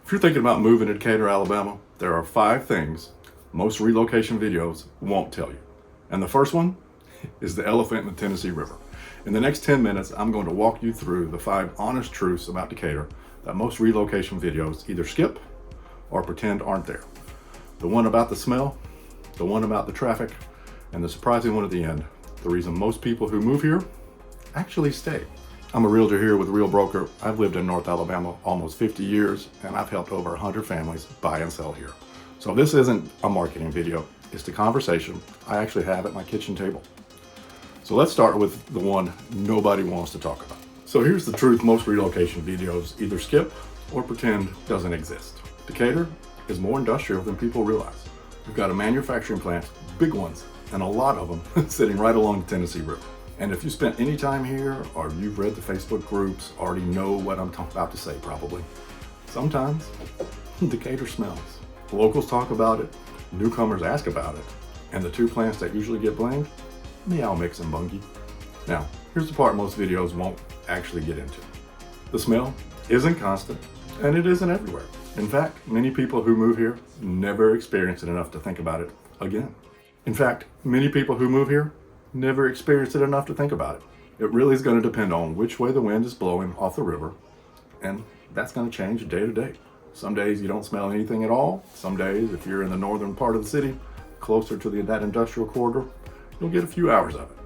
If you're thinking about moving to Decatur, Alabama, there are 5 things most relocation videos won't tell you. And the first one is the elephant in the Tennessee River. In the next 10 minutes, I'm going to walk you through the 5 honest truths about Decatur that most relocation videos either skip or pretend aren't there. The one about the smell, the one about the traffic, and the surprising one at the end, the reason most people who move here actually stay. I'm a realtor here with Real Broker. I've lived in North Alabama almost 50 years, and I've helped over 100 families buy and sell here. So this isn't a marketing video, it's the conversation I actually have at my kitchen table. So let's start with the one nobody wants to talk about. So here's the truth most relocation videos either skip or pretend doesn't exist. Decatur is more industrial than people realize. We've got a manufacturing plant, big ones, and a lot of them sitting right along the Tennessee River. And if you spent any time here or you've read the Facebook groups, already know what I'm about to say probably. Sometimes Decatur smells. Locals talk about it, newcomers ask about it, and the 2 plants that usually get blamed, meow mix and Bungie. Now, here's the part most videos won't actually get into. The smell isn't constant, and it isn't everywhere. In fact, many people who move here never experience it enough to think about it again. In fact, many people who move here never experienced it enough to think about it. It really is going to depend on which way the wind is blowing off the river, and that's going to change day to day. Some days you don't smell anything at all. Some days, if you're in the northern part of the city, closer to that industrial corridor, you'll get a few hours of it.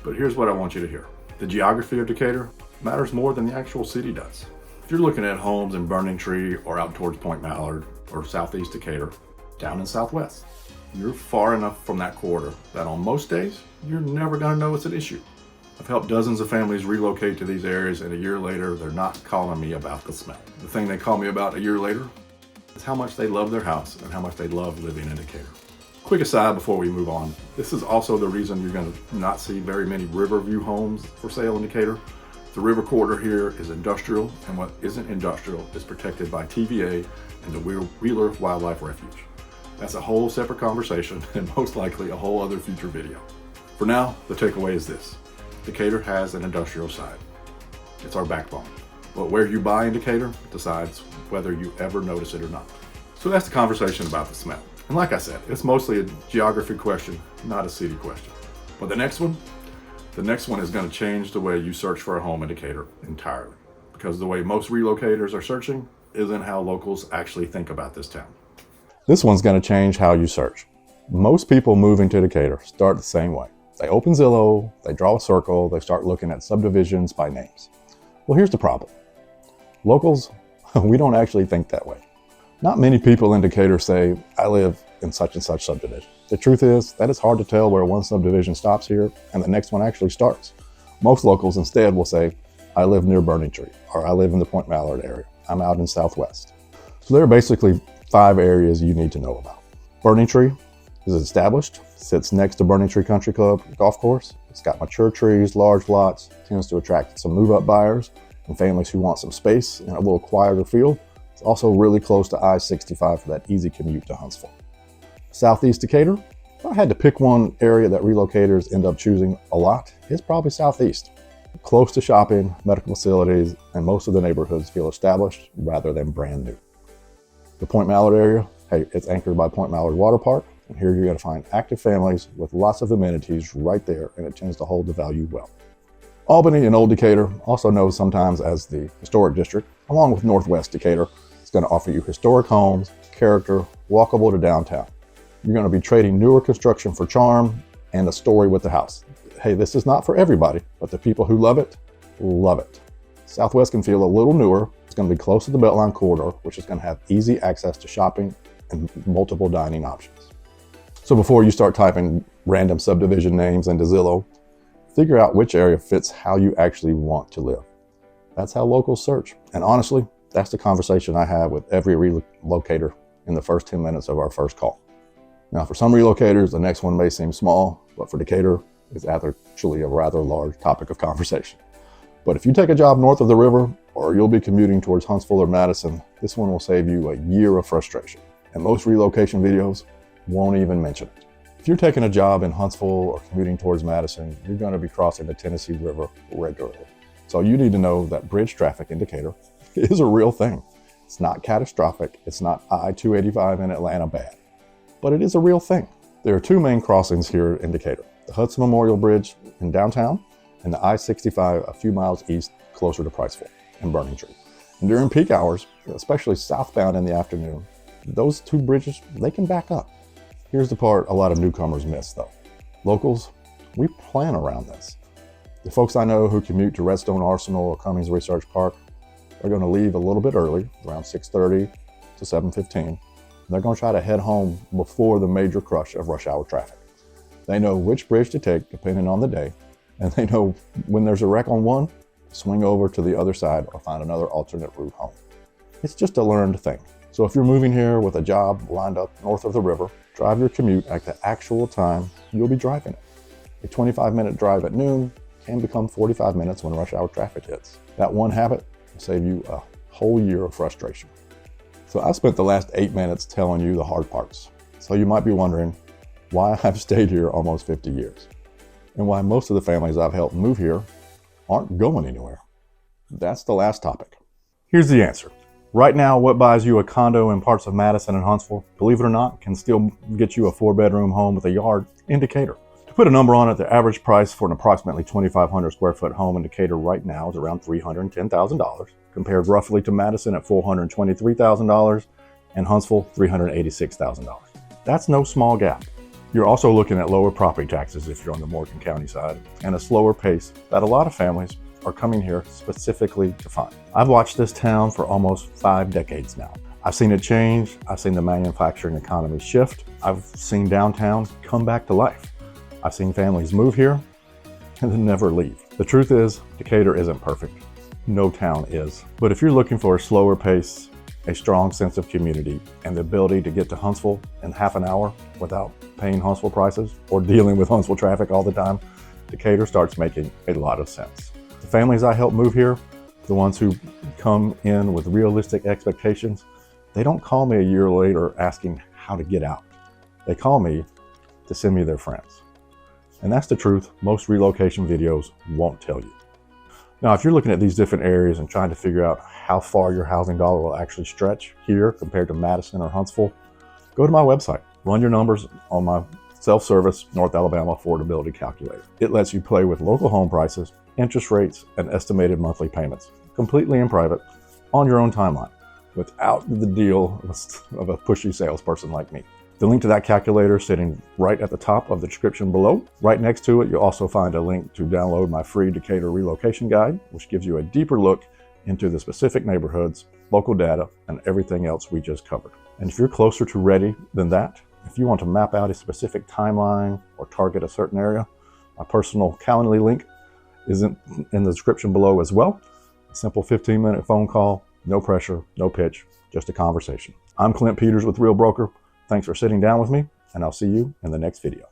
But here's what I want you to hear. The geography of Decatur matters more than the actual city does. If you're looking at homes in Burning Tree or out towards Point Mallard or southeast Decatur, down in southwest, you're far enough from that corridor that on most days, you're never going to know it's an issue. I've helped dozens of families relocate to these areas, and a year later, they're not calling me about the smell. The thing they call me about a year later is how much they love their house and how much they love living in Decatur. Quick aside before we move on, this is also the reason you're going to not see very many Riverview homes for sale in Decatur. The river corridor here is industrial, and what isn't industrial is protected by TVA and the Wheeler Wildlife Refuge. That's a whole separate conversation and most likely a whole other future video. For now, the takeaway is this. Decatur has an industrial side. It's our backbone. But where you buy in Decatur decides whether you ever notice it or not. So that's the conversation about the smell. And like I said, it's mostly a geography question, not a city question. But the next one is going to change the way you search for a home in Decatur entirely. Because the way most relocators are searching isn't how locals actually think about this town. This one's going to change how you search. Most people moving to Decatur start the same way. They open Zillow, they draw a circle, they start looking at subdivisions by names. Well, here's the problem. Locals, we don't actually think that way. Not many people in Decatur say, I live in such and such subdivision. The truth is that it's hard to tell where one subdivision stops here and the next one actually starts. Most locals instead will say, I live near Burning Tree, or I live in the Point Mallard area. I'm out in Southwest. So there are basically 5 areas you need to know about. Burning Tree is established, sits next to Burning Tree Country Club golf course. It's got mature trees, large lots, tends to attract some move-up buyers and families who want some space and a little quieter feel. It's also really close to I-65 for that easy commute to Huntsville. Southeast Decatur, if I had to pick one area that relocators end up choosing a lot, it's probably southeast. Close to shopping, medical facilities, and most of the neighborhoods feel established rather than brand new. The Point Mallard area, hey, it's anchored by Point Mallard Water Park, and here you're going to find active families with lots of amenities right there, and it tends to hold the value well. Albany and Old Decatur, also known sometimes as the Historic District, along with Northwest Decatur, is going to offer you historic homes, character, walkable to downtown. You're going to be trading newer construction for charm and a story with the house. Hey, this is not for everybody, but the people who love it, love it. Southwest can feel a little newer. It's going to be close to the Beltline corridor, which is going to have easy access to shopping and multiple dining options. So before you start typing random subdivision names into Zillow, figure out which area fits how you actually want to live. That's how locals search. And honestly, that's the conversation I have with every relocator in the first 10 minutes of our first call. Now, for some relocators, the next one may seem small, but for Decatur, it's actually a rather large topic of conversation. But if you take a job north of the river, or you'll be commuting towards Huntsville or Madison, this one will save you a year of frustration. And most relocation videos won't even mention it. If you're taking a job in Huntsville or commuting towards Madison, you're going to be crossing the Tennessee River regularly. So you need to know that bridge traffic in Decatur is a real thing. It's not catastrophic. It's not I-285 in Atlanta bad, but it is a real thing. There are two main crossings here in Decatur: the Hudson Memorial Bridge in downtown and the I-65 a few miles east closer to Priceville and Burning Tree. And during peak hours, especially southbound in the afternoon, those two bridges, they can back up. Here's the part a lot of newcomers miss though. Locals, we plan around this. The folks I know who commute to Redstone Arsenal or Cummings Research Park are going to leave a little bit early, around 6:30 to 7:15. They're going to try to head home before the major crush of rush hour traffic. They know which bridge to take depending on the day, and they know when there's a wreck on one, swing over to the other side or find another alternate route home. It's just a learned thing. So if you're moving here with a job lined up north of the river, drive your commute at the actual time you'll be driving it. A 25-minute drive at noon can become 45 minutes when rush hour traffic hits. That one habit will save you a whole year of frustration. So I spent the last 8 minutes telling you the hard parts. So you might be wondering why I've stayed here almost 50 years and why most of the families I've helped move here aren't going anywhere. That's the last topic. Here's the answer. Right now, what buys you a condo in parts of Madison and Huntsville, believe it or not, can still get you a 4-bedroom home with a yard in Decatur. To put a number on it, the average price for an approximately 2,500 square foot home in Decatur right now is around $310,000, compared roughly to Madison at $423,000 and Huntsville $386,000. That's no small gap. You're also looking at lower property taxes if you're on the Morgan County side, and a slower pace that a lot of families are coming here specifically to find. I've watched this town for almost 5 decades now. I've seen it change. I've seen the manufacturing economy shift. I've seen downtown come back to life. I've seen families move here and then never leave. The truth is, Decatur isn't perfect. No town is. But if you're looking for a slower pace, a strong sense of community, and the ability to get to Huntsville in half an hour without paying Huntsville prices or dealing with Huntsville traffic all the time, Decatur starts making a lot of sense. The families I help move here, the ones who come in with realistic expectations, they don't call me a year later asking how to get out. They call me to send me their friends. And that's the truth most relocation videos won't tell you. Now, if you're looking at these different areas and trying to figure out how far your housing dollar will actually stretch here compared to Madison or Huntsville, go to my website, run your numbers on my self-service North Alabama Affordability Calculator. It lets you play with local home prices, interest rates, and estimated monthly payments, completely in private, on your own timeline, without the deal of a pushy salesperson like me. The link to that calculator is sitting right at the top of the description below. Right next to it, you'll also find a link to download my free Decatur Relocation Guide, which gives you a deeper look into the specific neighborhoods, local data, and everything else we just covered. And if you're closer to ready than that, if you want to map out a specific timeline or target a certain area, my personal Calendly link is in the description below as well. A simple 15-minute phone call, no pressure, no pitch, just a conversation. I'm Clint Peters with Real Broker. Thanks for sitting down with me, and I'll see you in the next video.